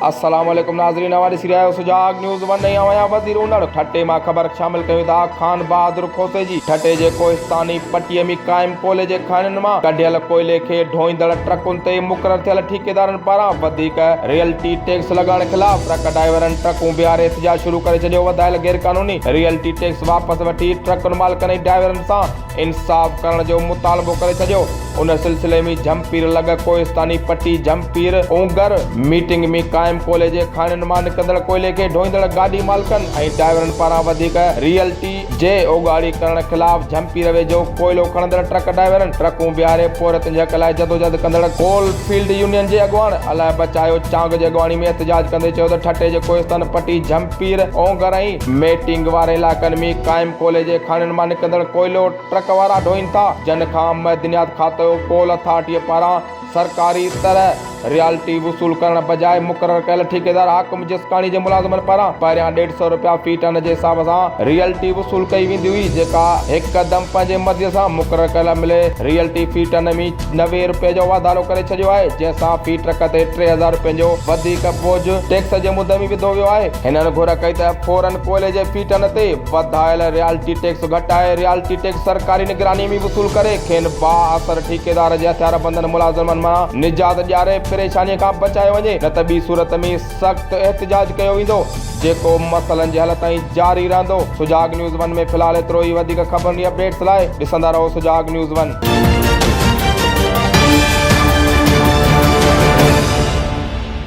अस्सलाम वालेकुम नाज़रीन, हमारे सिरिया सुजाग न्यूज़ वन नहीं आया वज़ीर उनड़ ठटे मां ख़बर शामिल कयूं था। खान बहादुर खोसे जी ठटे जे कोहिस्तानी पट्टीअ में क़ाइम कोयले जे खाननि मां कढियल कोयले खे ढोईंदड़ ट्रकुनि ते मुक़रर थियल ठेकेदारनि पारां वधीक रियल्टी टैक्स लॻाइण ख़िलाफ़ ट्रक ड्राइवरनि ट्रकूं बीहारे एहतिजाज शुरू करे छॾियो। वधायल गैर क़ानूनी रियल्टी टैक्स वापसि वठी ट्रकुनि मालिकनि ऐं ड्राइवरनि सां इंसाफ़ करण जो मुतालबो करे छॾियो। उन सिलसिले में झमपीर लॻ कोहिस्तानी पट्टी झमपीर ओंगर मीटिंग में क़ाइम कोयले जे खाननि मां निकिरंदड़ कोयले खे ढोईंदड़ गाॾी मालिकनि ऐं ड्राइवरनि पारां वधीक रियल्टी जे ओगाड़ी करण ख़िलाफ़ झमपीर वेझो कोयलो खणंदड़ ट्रक ड्राइवरनि ट्रकूं बीहारे पोरत झक लाइ जदोजहद कंदड़ कोल फील्ड यूनियन जे अॻुवाण अलाए बचायो चांग जे अॻुवाणी में एहतिजाज कंदे चयो त ठटे जे कोहिस्तान पट्टी झमपीर ओंगर ऐं मीटिंग वारे इलाइक़नि में क़ाइम कोयले जे खाननि मां निकिरंदड़ कोयलो ट्रक वारा ढोईनि था, जन खां मदनियात खातो कोल अथॉरिटीअ पारां सरकारी तरह रियल्टी वसूल करण बजाय मुक़रर कयल ठेकेदार हाकिम जिसकानी जे मुलाज़िमनि पारां पहिरियां 150 रुपया फी टन जे हिसाब सां रियल्टी वसूल कई वेंदी हुई, जेका हिकदम पंहिंजे मर्ज़ीअ सां मुक़रर कयल मिले रियल्टी फी टन में 90 रुपए जो वाधारो करे छॾियो आहे, जंहिंसां फी ट्रक ते 3000 रुपए जो वधीक बोझ टैक्स जे मुद में विधो वियो आहे। हिननि घुर कई त फौरन कोयले जे फी टन ते वधायल रियल्टी टैक्स घटाए रियल्टी टैक्स सरकारी निगरानी में वसूल करे खेनि बाअसर ठेकेदार जे हथियार बंदन मुलाज़िमनि मां निजात ॾियारे परेशानी खां बचायो वञे, न त ॿी सूरत में सख़्त एहतिजाज कयो वेंदो, जेको मसइलनि जे हल ताईं जारी रहंदो। सुजाग न्यूज़ वन में फ़िलहाल एतिरो ई। वधीक ख़बरुनि जी अपडेट्स लाइ ॾिसंदा रहो सुजाग न्यूज़ वन।